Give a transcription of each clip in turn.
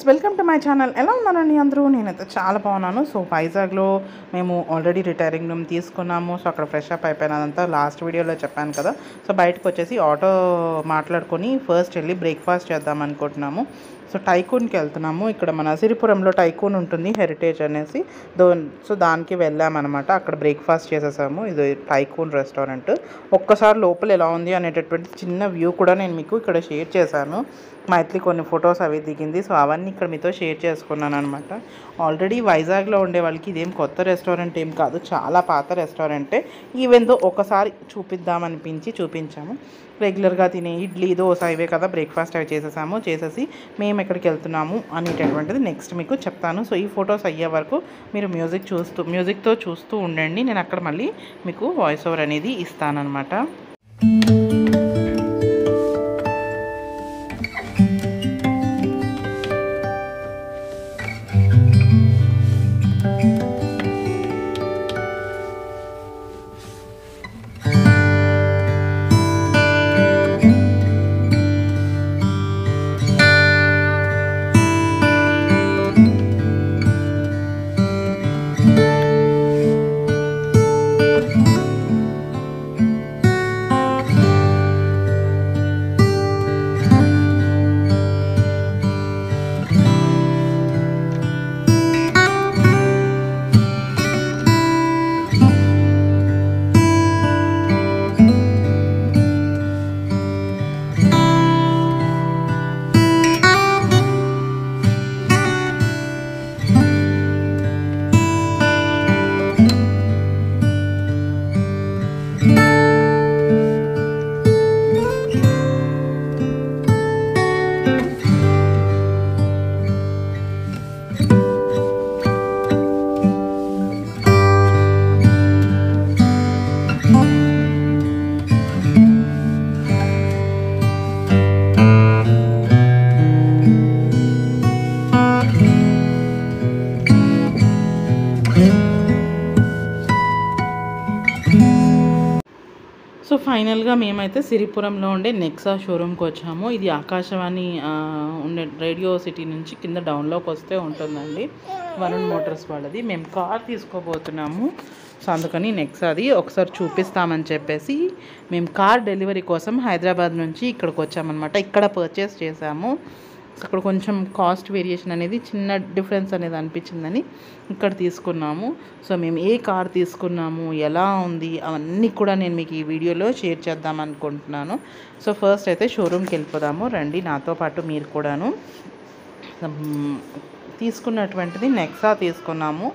Welcome to my channel. ఎలా ఉన్నారండి అందరూ? నేనైతే చాలా బాగున్నాను. సో వైజాగ్లో మేము ఆల్రెడీ రిటైరింగ్ రూమ్ తీసుకున్నాము. సో అక్కడ ఫ్రెష్ అప్ అయిపోయినంతా లాస్ట్ వీడియోలో చెప్పాను కదా. సో బయటకు వచ్చేసి ఆటో మాట్లాడుకొని ఫస్ట్ వెళ్ళి బ్రేక్ఫాస్ట్ చేద్దాం అనుకుంటున్నాము. సో టైకూన్కి వెళ్తున్నాము. ఇక్కడ మన సిరిపురంలో టైకూన్ ఉంటుంది, హెరిటేజ్ అనేసి. సో దానికి వెళ్ళామన్నమాట. అక్కడ బ్రేక్ఫాస్ట్ చేసేసాము. ఇది టైకూన్ రెస్టారెంట్. ఒక్కసారి లోపల ఎలా ఉంది అనేటటువంటి చిన్న వ్యూ కూడా నేను మీకు ఇక్కడ షేర్ చేశాను. మైత్రి కొన్ని ఫొటోస్ అవి దిగింది. సో అవన్నీ ఇక్కడ మీతో షేర్ చేసుకున్నాను అనమాట. ఆల్రెడీ వైజాగ్లో ఉండే వాళ్ళకి ఇదేం కొత్త రెస్టారెంట్ ఏం కాదు, చాలా పాత రెస్టారెంటే. ఈవెన్ దో ఒకసారి చూపిద్దామనిపించి చూపించాము. రెగ్యులర్గా తినే ఇడ్లీ దోశ ఇవే కదా బ్రేక్ఫాస్ట్ అవి చేసేసి మేము ఎక్కడికి వెళ్తున్నాము అనేటటువంటిది నెక్స్ట్ మీకు చెప్తాను. సో ఈ ఫొటోస్ అయ్యే వరకు మీరు మ్యూజిక్తో చూస్తూ ఉండండి. నేను అక్కడ మళ్ళీ మీకు వాయిస్ ఓవర్ అనేది ఇస్తానన్నమాట. సో ఫైనల్గా మేమైతే సిరిపురంలో ఉండే నెక్సా షోరూమ్కి వచ్చాము. ఇది ఆకాశవాణి ఉండే రేడియో సిటీ నుంచి కింద డౌన్లోకి వస్తే ఉంటుందండి, వరుణ్ మోటార్స్ వాళ్ళది. మేము కార్ తీసుకోబోతున్నాము. సో అందుకని నెక్సాది ఒకసారి చూపిస్తామని చెప్పేసి మేము కార్ డెలివరీ కోసం హైదరాబాద్ నుంచి ఇక్కడికి వచ్చామన్నమాట. ఇక్కడ పర్చేస్ చేసాము. అక్కడ కొంచెం కాస్ట్ వేరియేషన్ అనేది చిన్న డిఫరెన్స్ అనేది అనిపించిందని ఇక్కడ తీసుకున్నాము. సో మేము ఏ కార్ తీసుకున్నాము, ఎలా ఉంది, అవన్నీ కూడా నేను మీకు ఈ వీడియోలో షేర్ చేద్దాం అనుకుంటున్నాను. సో ఫస్ట్ అయితే షోరూమ్కి వెళ్ళిపోదాము రండి, నాతో పాటు మీరు కూడాను. తీసుకున్నటువంటిది నెక్సా తీసుకున్నాము,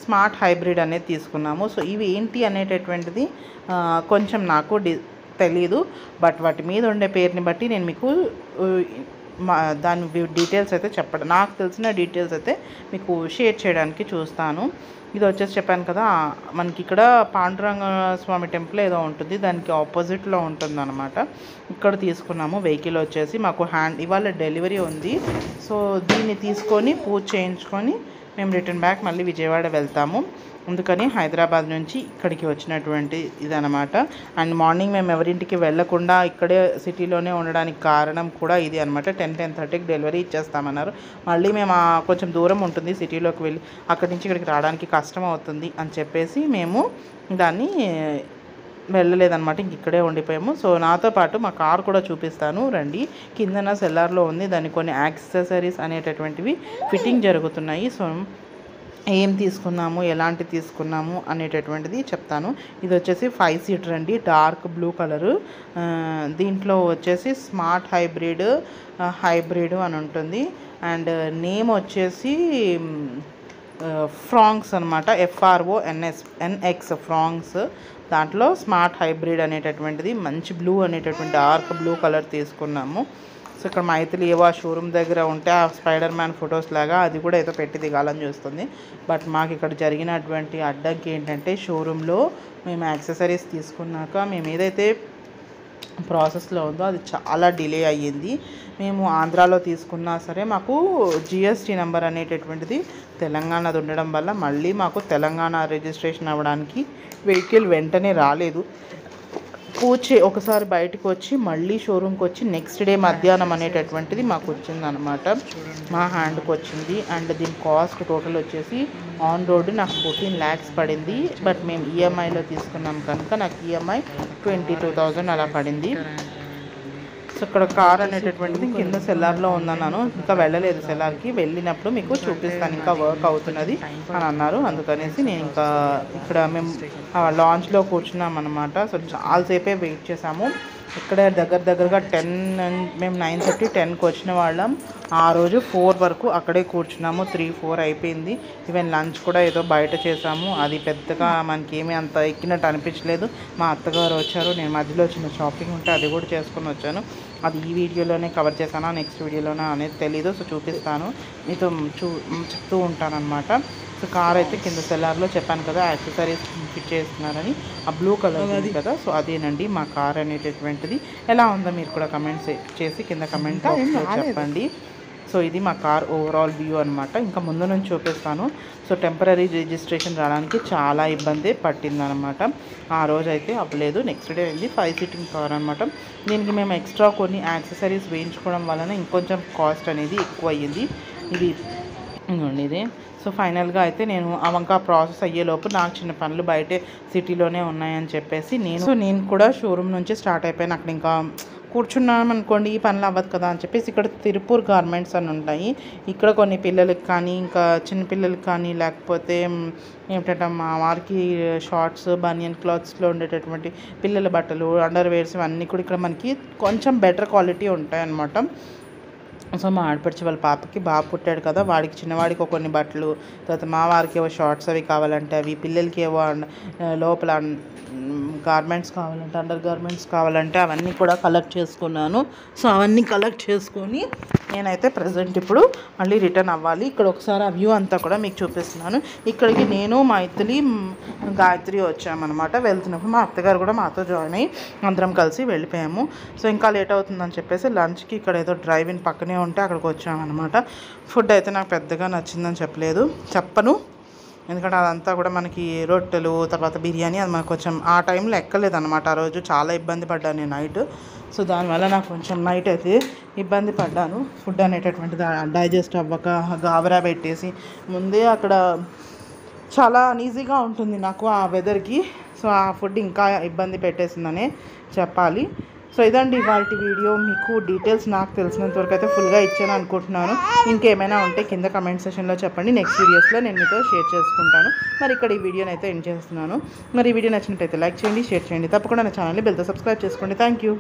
స్మార్ట్ హైబ్రిడ్ అనేది తీసుకున్నాము. సో ఇవి ఏంటి అనేటటువంటిది కొంచెం నాకు తెలీదు, బట్ వాటి మీద ఉండే పేరుని బట్టి నేను మీకు దాని డీటెయిల్స్ అయితే చెప్పడం, నాకు తెలిసిన డీటెయిల్స్ అయితే మీకు షేర్ చేయడానికి చూస్తాను. ఇది వచ్చేసి చెప్పాను కదా, మనకి ఇక్కడ పాండురంగ స్వామి టెంపుల్ ఏదో ఉంటుంది, దానికి ఆపోజిట్లో ఉంటుంది అనమాట. ఇక్కడ తీసుకున్నాము. వెహికల్ వచ్చేసి మాకు ఇవాళ డెలివరీ ఉంది. సో దీన్ని తీసుకొని పూజ చేయించుకొని మేము రిటర్న్ బ్యాక్ మళ్ళీ విజయవాడ వెళ్తాము. అందుకని హైదరాబాద్ నుంచి ఇక్కడికి వచ్చినటువంటి ఇదనమాట. అండ్ మార్నింగ్ మేము ఎవరింటికి వెళ్ళకుండా ఇక్కడే సిటీలోనే ఉండడానికి కారణం కూడా ఇది అనమాట. 10-10:30కి డెలివరీ ఇచ్చేస్తామన్నారు. మళ్ళీ మేము కొంచెం దూరం ఉంటుంది, సిటీలోకి వెళ్ళి అక్కడి నుంచి ఇక్కడికి రావడానికి కష్టం అవుతుంది అని చెప్పేసి మేము దాన్ని వెళ్ళలేదన్నమాట, ఇంక ఇక్కడే ఉండిపోయాము. సో నాతో పాటు మా కార్ కూడా చూపిస్తాను రండి. కిందన సెల్లార్లో ఉంది, దానికి కొన్ని యాక్సెసరీస్ అనేటటువంటివి ఫిట్టింగ్ జరుగుతున్నాయి. సో ఏం తీసుకున్నాము, ఎలాంటి తీసుకున్నాము అనేటటువంటిది చెప్తాను. ఇది వచ్చేసి 5 సీటర్ అండి, డార్క్ బ్లూ కలరు. దీంట్లో వచ్చేసి స్మార్ట్ హైబ్రిడ్ అని ఉంటుంది. అండ్ నేమ్ వచ్చేసి ఫ్రాంక్స్ అనమాట, FRONX ఫ్రాంక్స్. దాంట్లో స్మార్ట్ హైబ్రిడ్ అనేటటువంటిది మంచి బ్లూ అనేటటువంటి డార్క్ బ్లూ కలర్ తీసుకున్నాము. సో ఇక్కడ మైథిలి ఏవో షోరూమ్ దగ్గర ఉంటే ఆ స్పైడర్ మ్యాన్ ఫొటోస్ లాగా అది కూడా ఏదో పెట్టి దిగాలని చూస్తుంది. బట్ మాకు ఇక్కడ జరిగినటువంటి అడ్డంకి ఏంటంటే, షోరూంలో మేము యాక్సెసరీస్ తీసుకున్నాక మేము ఏదైతే ప్రాసెస్లో ఉందో అది చాలా డిలే అయ్యింది. మేము ఆంధ్రాలో తీసుకున్నా సరే మాకు GST నెంబర్ అనేటటువంటిది తెలంగాణది ఉండడం వల్ల మళ్ళీ మాకు తెలంగాణ రిజిస్ట్రేషన్ అవ్వడానికి వెహికల్ వెంటనే రాలేదు. ఒకసారి బయటకు వచ్చి మళ్ళీ షోరూమ్కి వచ్చి నెక్స్ట్ డే మధ్యాహ్నం అనేటటువంటిది మాకు వచ్చిందనమాట, మా హ్యాండ్కి వచ్చింది. అండ్ దీని కాస్ట్ టోటల్ వచ్చేసి ఆన్ రోడ్ నాకు 14 lakhs పడింది. బట్ మేము ఈఎంఐలో తీసుకున్నాం కనుక నాకు ఈఎంఐ 22,000 అలా పడింది. సో ఇక్కడ కార్ అనేటటువంటిది కింద సెల్లార్లో ఉందన్నాను, ఇంకా వెళ్ళలేదు సెల్లార్కి, వెళ్ళినప్పుడు మీకు చూపిస్తాను, ఇంకా వర్క్ అవుతున్నది అని అన్నారు. అందుకనేసి నేను ఇంకా ఇక్కడ మేము లాంచ్లో కూర్చున్నాం అనమాట. సో చాలాసేపే వెయిట్ చేసాము. ఇక్కడ దగ్గరగా 10, మేము 9:30 10కి వచ్చిన వాళ్ళం. ఆ రోజు 4 వరకు అక్కడే కూర్చున్నాము. 3, 4 అయిపోయింది. ఈవెన్ లంచ్ కూడా ఏదో బయట చేసాము, అది పెద్దగా మనకేమీ అంత ఎక్కినట్టు అనిపించలేదు. మా అత్తగారు వచ్చారు, నేను మధ్యలో చిన్న షాపింగ్ ఉంటే అది కూడా చేసుకొని వచ్చాను. అది ఈ వీడియోలోనే కవర్ చేశానా నెక్స్ట్ వీడియోలోనే అనేది తెలీదు. సో చూపిస్తాను, మీతో చెప్తూ ఉంటాను అనమాట. సో కార్ అయితే కింద సెల్లార్లో చెప్పాను కదా యాక్సెసరీస్ ఫిట్ చేస్తున్నారని, ఆ బ్లూ కలర్ ఉంది కదా, సో అదేనండి మా కార్ అనేటటువంటిది. ఎలా ఉందో మీరు కూడా కమెంట్స్ చేసి కింద కమెంట్ బాక్స్లో చెప్పండి. సో ఇది మా కార్ ఓవరాల్ వ్యూ అనమాట. ఇంకా ముందు నుంచి చూపిస్తాను. సో టెంపరీ రిజిస్ట్రేషన్ రావడానికి చాలా ఇబ్బంది పట్టిందనమాట. ఆ రోజు అయితే అవ్వలేదు. నెక్స్ట్ డే అయింది. 5 సీటింగ్ కార్ అనమాట. దీనికి మేము ఎక్స్ట్రా కొన్ని యాక్సెసరీస్ వేయించుకోవడం వలన ఇంకొంచెం కాస్ట్ అనేది ఎక్కువ అయ్యింది. ఇది సో ఫైనల్గా అయితే నేను అవంకా ప్రాసెస్ అయ్యేలోపు నాకు చిన్న పనులు బయటే సిటీలోనే ఉన్నాయని చెప్పేసి నేను కూడా షోరూమ్ నుంచి స్టార్ట్ అయిపోయాను. అక్కడ ఇంకా కూర్చున్నాం అనుకోండి, ఈ పనులు అవ్వదు కదా అని చెప్పేసి ఇక్కడ తిరుపూర్ గార్మెంట్స్ అని ఉంటాయి. ఇక్కడ కొన్ని పిల్లలకి కానీ ఇంకా చిన్నపిల్లలకి కానీ లేకపోతే ఏమిటంటే మా వారికి షార్ట్స్ బనియన్ క్లాత్స్లో ఉండేటటువంటి పిల్లల బట్టలు అండర్వేర్స్ ఇవన్నీ కూడా ఇక్కడ మనకి కొంచెం బెటర్ క్వాలిటీ ఉంటాయి అన్నమాట. సో మా ఆడపడిచి వాళ్ళ పాపకి బాబు పుట్టాడు కదా, వాడికి చిన్నవాడికి కొన్ని బట్టలు, తర్వాత మా వారికి ఏవో షార్ట్స్ అవి కావాలంటే అవి, పిల్లలకి ఏవో లోపల గార్మెంట్స్ కావాలంటే అండర్ గార్మెంట్స్ కావాలంటే అవన్నీ కూడా కలెక్ట్ చేసుకున్నాను. సో అవన్నీ కలెక్ట్ చేసుకొని నేనైతే ప్రజెంట్ ఇప్పుడు మళ్ళీ రిటర్న్ అవ్వాలి. ఇక్కడ ఒకసారి ఆ వ్యూ అంతా కూడా మీకు చూపిస్తున్నాను. ఇక్కడికి నేను మా ఇద్దరి గాయత్రి వచ్చామన్నమాట. వెళ్తున్నప్పుడు మా అత్తగారు కూడా మాతో జాయిన్ అయ్యి అందరం కలిసి వెళ్ళిపోయాము. సో ఇంకా లేట్ అవుతుందని చెప్పేసి లంచ్కి ఇక్కడ ఏదో డ్రైవ్ ఇన్ పక్కనే ఉంటే అక్కడికి వచ్చామన్నమాట. ఫుడ్ అయితే నాకు పెద్దగా నచ్చిందని చెప్పను, ఎందుకంటే అదంతా కూడా మనకి రొట్టెలు తర్వాత బిర్యానీ అది మనకు కొంచెం ఆ టైంలో ఎక్కలేదన్నమాట. ఆ రోజు చాలా ఇబ్బంది పడ్డాను నేను నైట్. సో దానివల్ల నాకు కొంచెం నైట్ అయితే ఇబ్బంది పడ్డాను. ఫుడ్ అనేటటువంటిది డైజెస్ట్ అవ్వక గాబరా పెట్టేసి ముందే అక్కడ చాలా అన్ఈజీగా ఉంటుంది నాకు ఆ వెదర్కి. సో ఆ ఫుడ్ ఇంకా ఇబ్బంది పెట్టేసిందనే చెప్పాలి. సో ఇదండి ఇవాళ వీడియో. మీకు డీటెయిల్స్ నాకు తెలిసినంత వరకు అయితే ఫుల్గా ఇచ్చాను అనుకుంటున్నాను. ఇంకేమైనా ఉంటే కింద కమెంట్ సెషన్లో చెప్పండి, నెక్స్ట్ వీడియోస్లో నేను మీతో షేర్ చేసుకుంటాను. మరి ఇక్కడ ఈ వీడియోని అయితే ఎండ్ చేస్తున్నాను. మరి ఈ వీడియో నచ్చినట్టయితే లైక్ చేయండి, షేర్ చేయండి, తప్పకుండా నా ఛానల్ని బెల్తో సబ్స్క్రైబ్ చేసుకోండి. Thank you.